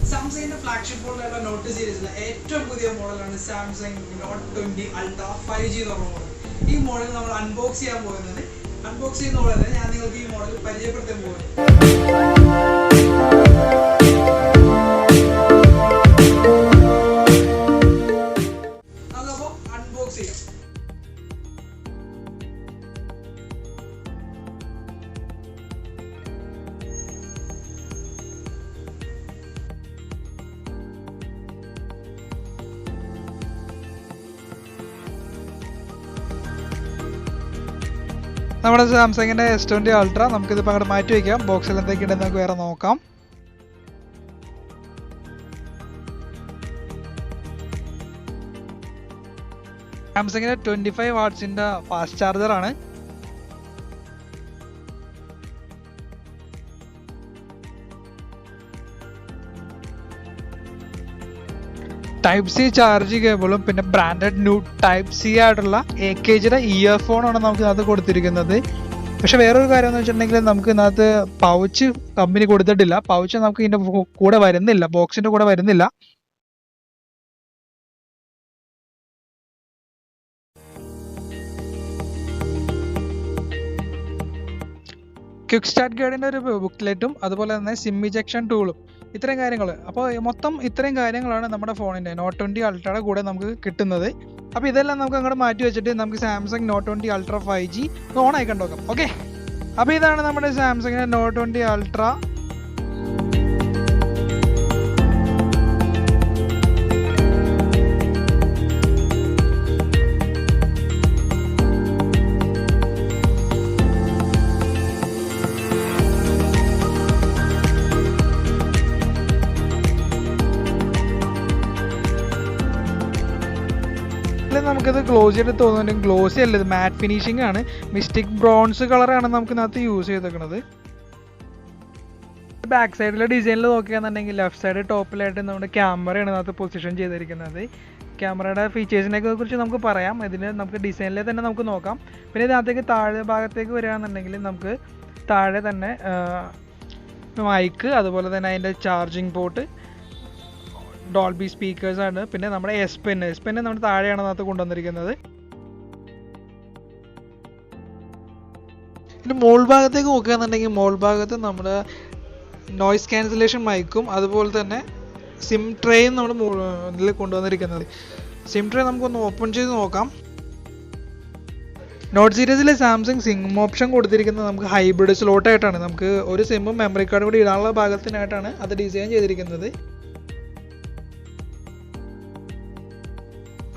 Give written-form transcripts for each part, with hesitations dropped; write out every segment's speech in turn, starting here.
Samsung flagship phone Note series ഏറ്റവും പുതിയ മോഡലാണ് Samsung Note20 Ultra 5G എന്ന മോഡൽ. ഈ മോഡൽ നമ്മൾ അൺബോക്സ് ചെയ്യാൻ പോകുന്നത്. അൺബോക്സ് ചെയ്യുന്ന പോലെ ഞാൻ നിങ്ങൾക്ക് ഈ മോഡൽ പരിചയപ്പെടുത്താൻ പോകുന്നു. നമുക്കപ്പോൾ അൺബോക്സ് ചെയ്യാം. നമ്മുടെ സാംസങ്ങിൻ്റെ S20 Ultra നമുക്കിതിപ്പോൾ അങ്ങോട്ട് മാറ്റി വയ്ക്കാം. ബോക്സിൽ എന്തൊക്കെയുണ്ടെന്ന് നമുക്ക് വേറെ നോക്കാം. സാംസങ്ങിൻ്റെ 25 വാട്ട്സിൻ്റെ ഫാസ്റ്റ് ചാർജറാണ്. ടൈപ്പ് സി ചാർജ് കേബിളും പിന്നെ ബ്രാൻഡഡ് ന്യൂ ടൈപ്പ് സി ആയിട്ടുള്ള AKGയുടെ ഇയർഫോണാണ് നമുക്ക് ഇതിനകത്ത് കൊടുത്തിരിക്കുന്നത്. പക്ഷെ വേറൊരു കാര്യം എന്ന് വെച്ചിട്ടുണ്ടെങ്കിൽ നമുക്ക് ഇതിനകത്ത് പൗച്ച് കമ്പനി കൊടുത്തിട്ടില്ല. പൗച്ച് നമുക്ക് ഇതിൻ്റെ കൂടെ വരുന്നില്ല, ബോക്സിൻ്റെ കൂടെ വരുന്നില്ല. ക്വിക്ക് സ്റ്റാർട്ട് ഗൈഡിൻ്റെ ഒരു ബുക്ക്ലെറ്റും അതുപോലെ തന്നെ സിം ഇജക്ഷൻ ടൂളും ഇത്രയും കാര്യങ്ങൾ. അപ്പോൾ മൊത്തം ഇത്രയും കാര്യങ്ങളാണ് നമ്മുടെ ഫോണിൻ്റെ Note20 Ultra'യുടെ കൂടെ നമുക്ക് കിട്ടുന്നത്. അപ്പോൾ ഇതെല്ലാം നമുക്ക് അങ്ങോട്ട് മാറ്റി വെച്ചിട്ട് നമുക്ക് Samsung Note20 Ultra 5G on ആയി കണ്ടോക്കാം. ഓക്കെ, അപ്പോൾ ഇതാണ് നമ്മുടെ സാംസങ്ങിൻ്റെ Note20 Ultra. നമുക്കിത് ഗ്ലോസി ആയിട്ട് തോന്നുന്നുണ്ട്. ഗ്ലോസി അല്ല, ഇത് മാറ്റ് ഫിനിഷിംഗ് ആണ്. മിസ്റ്റിക് ബ്രോൺസ് കളറാണ് നമുക്ക് ഇതിനകത്ത് യൂസ് ചെയ്തേക്കുന്നത്. ബാക്ക് സൈഡിലെ ഡിസൈനിൽ നോക്കുകയാണെന്നുണ്ടെങ്കിൽ ലെഫ്റ്റ് സൈഡ് ടോപ്പിലായിട്ട് നമ്മുടെ ക്യാമറയാണ് ഇതിനകത്ത് പൊസിഷൻ ചെയ്തിരിക്കുന്നത്. ക്യാമറയുടെ ഫീച്ചേഴ്സിനെ കുറിച്ച് നമുക്ക് പറയാം. ഇതിന് നമുക്ക് ഡിസൈനിൽ തന്നെ നമുക്ക് നോക്കാം. പിന്നെ ഇതിനകത്തേക്ക് താഴെ ഭാഗത്തേക്ക് വരികയാണെന്നുണ്ടെങ്കിൽ നമുക്ക് താഴെ തന്നെ മൈക്ക്, അതുപോലെ തന്നെ അതിൻ്റെ ചാർജിങ് പോർട്ട്, ഡോൾബി സ്പീക്കേഴ്സ് ആണ്. പിന്നെ നമ്മുടെ എസ് പെൻ നമ്മുടെ താഴെയാണ് അതിനകത്ത് കൊണ്ടുവന്നിരിക്കുന്നത്. പിന്നെ മോൾ ഭാഗത്തേക്ക് നോക്കുകയാണെന്നുണ്ടെങ്കിൽ മോൾ ഭാഗത്ത് നമ്മുടെ നോയ്സ് ക്യാൻസലേഷൻ മൈക്കും അതുപോലെ തന്നെ സിം ട്രേയും നമ്മുടെ ഇതിൽ കൊണ്ടുവന്നിരിക്കുന്നത്. സിം ട്രേ നമുക്കൊന്ന് ഓപ്പൺ ചെയ്ത് നോക്കാം. നോട്ട് സീരീസിലെ സാംസങ് സിം ഓപ്ഷൻ കൊടുത്തിരിക്കുന്നത് നമുക്ക് ഹൈബ്രിഡ് സ്ലോട്ടായിട്ടാണ്. നമുക്ക് ഒരു സിമ്മും മെമ്മറി കാർഡും കൂടി ഇടാനുള്ള ഭാഗത്തിനായിട്ടാണ് അത് ഡിസൈൻ ചെയ്തിരിക്കുന്നത്.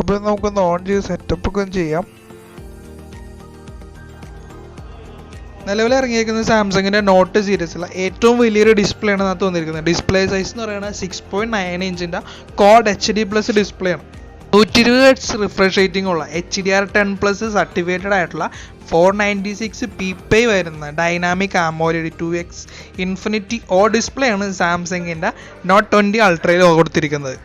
അപ്പോൾ നമുക്കൊന്ന് ഓൺ ചെയ്ത് സെറ്റപ്പ് ഒക്കെ ചെയ്യാം. നിലവിൽ ഇറങ്ങിയിരിക്കുന്നത് സാംസങ്ങിൻ്റെ നോട്ട് സീരീസിലെ ഏറ്റവും വലിയൊരു ഡിസ്പ്ലേ ആണ് അതിനകത്ത് വന്നിരിക്കുന്നത്. ഡിസ്പ്ലേ സൈസ് എന്ന് പറയുന്നത് 6.9 ഇഞ്ചിൻ്റെ ക്വാഡ് HD+ ഡിസ്പ്ലേ ആണ്. 120 Hz റിഫ്രഷ് റേറ്റിംഗ് ഉള്ള HDR10+ സർട്ടിഫിക്കറ്റഡ് ആയിട്ടുള്ള 496 ppi വരുന്ന dynamic AMOLED 2x infinity display ആണ് സാംസങ്ങിൻ്റെ Note20 Ultra'യിൽ കൊടുത്തിരിക്കുന്നത്.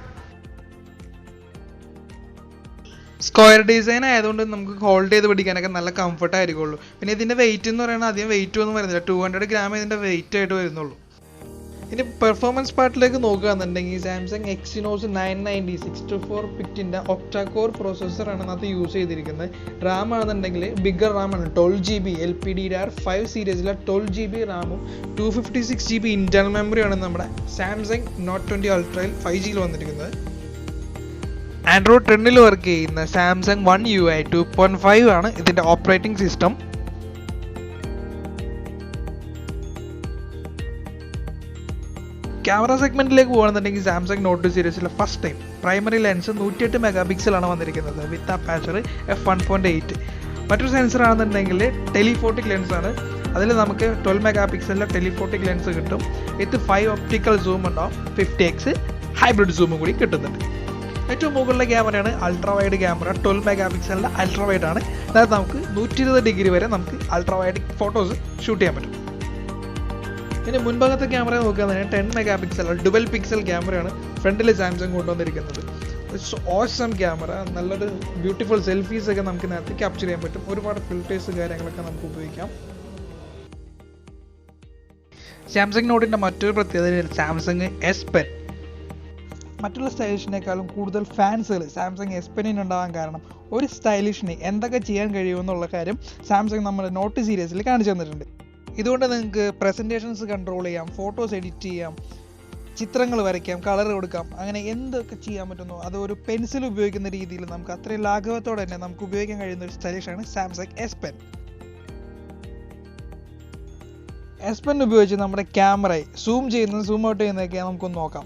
സ്ക്വയർ ഡിസൈൻ ആയതുകൊണ്ട് നമുക്ക് ഹോൾഡ് ചെയ്ത് പിടിക്കാനൊക്കെ നല്ല കംഫർട്ട് ആയിരിക്കുള്ളൂ. പിന്നെ ഇതിൻ്റെ വെയിറ്റ് എന്ന് പറയുന്നത് അധികം വെയിറ്റ് ഒന്നും വരുന്നില്ല. 200 ഗ്രാം ഇതിൻ്റെ വെയിറ്റ് ആയിട്ട് വരുന്നുള്ളൂ. ഇനി പെർഫോമൻസ് പാർട്ടിലേക്ക് നോക്കുകയാണെന്നുണ്ടെങ്കിൽ സാംസങ് Exynos 990 64 ബിറ്റിൻ്റെ ഒക്ടാകോർ പ്രോസസ്സറാണ് അതിനകത്ത് യൂസ് ചെയ്തിരിക്കുന്നത്. റാം ആണെന്നുണ്ടെങ്കിൽ ബിഗർ റാമാണ്, 12GB LPDDR5 സീരീസിലെ 12GB റാമും 256GB ഇൻറ്റേർണൽ മെമ്മറിയാണ് നമ്മുടെ സാംസങ് Note20 Ultra'യിൽ 5Gയിൽ വന്നിരിക്കുന്നത്. ആൻഡ്രോയിഡ് 10 വർക്ക് ചെയ്യുന്ന സാംസങ് One UI 2.5 ആണ് ഇതിൻ്റെ ഓപ്പറേറ്റിംഗ് സിസ്റ്റം. ക്യാമറ സെഗ്മെന്റിലേക്ക് പോകുകയാണെന്നുണ്ടെങ്കിൽ സാംസങ് നോട്ട് സീരീസിലെ ഫസ്റ്റ് ടൈം പ്രൈമറി ലെൻസ് 108 മെഗാപിക്സലാണ് വന്നിരിക്കുന്നത് വിത്ത് അപ്പാച്ചർ f1.8. മറ്റൊരു സെൻസർ ആണെന്നുണ്ടെങ്കിൽ ടെലിഫോട്ടിക് ലെൻസ് ആണ്. അതിൽ നമുക്ക് 12 മെഗാപിക്സലിലെ ടെലിഫോട്ടിക് ലെൻസ് കിട്ടും. വിത്ത് 5 ഒപ്റ്റിക്കൽ സൂം ഉണ്ടാവും. 50x ഹൈബ്രിഡ് സൂമും കൂടി കിട്ടുന്നുണ്ട്. ഏറ്റവും മുകളിലെ ക്യാമറയാണ് അൾട്രാ വൈഡ് ക്യാമറ. 12 മെഗാപിക്സലിൻ്റെ അൾട്രാ വൈഡ് ആണ്. അതായത് നമുക്ക് 120 ഡിഗ്രി വരെ നമുക്ക് അൾട്രാ വൈഡ് ഫോട്ടോസ് ഷൂട്ട് ചെയ്യാൻ പറ്റും. ഇനി മുൻഭാഗത്തെ ക്യാമറ നോക്കുകയാണെങ്കിൽ 10 മെഗാപിക്സൽ ഡുവൽ പിക്സൽ ക്യാമറയാണ് ഫ്രണ്ടിൽ സാംസങ് കൊണ്ടുവന്നിരിക്കുന്നത്. ഓസം ക്യാമറ, നല്ലൊരു ബ്യൂട്ടിഫുൾ സെൽഫീസ് ഒക്കെ നമുക്ക് ഇതിനകത്ത് ക്യാപ്ചർ ചെയ്യാൻ പറ്റും. ഒരുപാട് ഫിൽറ്റേഴ്സ് കാര്യങ്ങളൊക്കെ നമുക്ക് ഉപയോഗിക്കാം. സാംസങ് നോട്ടിൻ്റെ മറ്റൊരു പ്രത്യേകത സാംസങ് എസ് പെൻ. മറ്റുള്ള സ്റ്റൈലിഷിനേക്കാളും കൂടുതൽ ഫാൻസുകൾ സാംസങ് എസ് പെന്നിന് ഉണ്ടാകാൻ കാരണം ഒരു സ്റ്റൈലിഷിന് എന്തൊക്കെ ചെയ്യാൻ കഴിയുമെന്നുള്ള കാര്യം സാംസങ് നമ്മുടെ നോട്ട് സീരീസിൽ കാണിച്ചു തന്നിട്ടുണ്ട്. ഇതുകൊണ്ട് നിങ്ങൾക്ക് പ്രസൻറ്റേഷൻസ് കൺട്രോൾ ചെയ്യാം, ഫോട്ടോസ് എഡിറ്റ് ചെയ്യാം, ചിത്രങ്ങൾ വരയ്ക്കാം, കളർ കൊടുക്കാം, അങ്ങനെ എന്തൊക്കെ ചെയ്യാൻ പറ്റുന്നോ അത് ഒരു പെൻസിൽ ഉപയോഗിക്കുന്ന രീതിയിൽ നമുക്ക് അത്രയും ലാഘവത്തോടെ തന്നെ നമുക്ക് ഉപയോഗിക്കാൻ കഴിയുന്ന ഒരു സ്റ്റൈലിഷാണ് Samsung S Pen. S Pen ഉപയോഗിച്ച് നമ്മുടെ ക്യാമറയെ സൂം ചെയ്യുന്നതും സൂം ഔട്ട് ചെയ്യുന്നതൊക്കെ നമുക്കൊന്ന് നോക്കാം.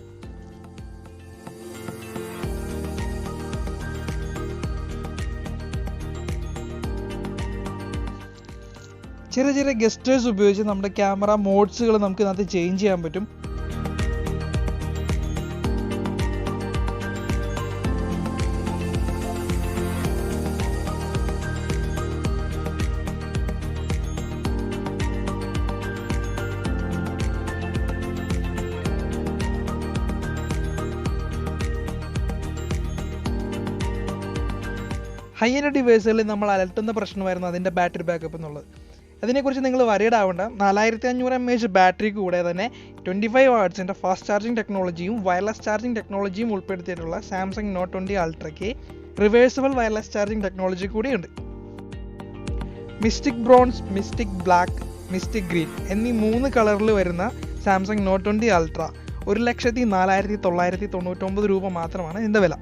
ചെറിയ ചെറിയ ഗസ്റ്റേഴ്സ് ഉപയോഗിച്ച് നമ്മുടെ ക്യാമറ മോഡ്സുകൾ നമുക്ക് ഇതിനകത്ത് ചേഞ്ച് ചെയ്യാൻ പറ്റും. ഹൈ എൻഡ് ഡിവൈസുകളിൽ നമ്മൾ അലട്ടുന്ന പ്രശ്നമായിരുന്നു അതിൻ്റെ ബാറ്ററി ബാക്കപ്പ് എന്നുള്ളത്. അതിനെക്കുറിച്ച് നിങ്ങൾ വരീഡ് ആവേണ്ട. 4500 mAh ബാറ്ററിക്ക് കൂടെ തന്നെ 25 വാട്ട്സിൻ്റെ ഫാസ്റ്റ് ചാർജിങ് ടെക്നോളജിയും വയർലെസ് ചാർജിങ് ടെക്നോളജിയും ഉൾപ്പെടുത്തിയിട്ടുള്ള സാംസങ് നോട്ട് 20 അൾട്രയ്ക്ക് റിവേഴ്സിബിൾ വയർലെസ് ചാർജിങ് ടെക്നോളജി കൂടിയുണ്ട്. Mystic bronze, mystic black, mystic green എന്നീ 3 കളറിൽ വരുന്ന സാംസങ് നോട്ട് 20 അൾട്ര 1,04,999 രൂപ മാത്രമാണ് ഇതിൻ്റെ വില.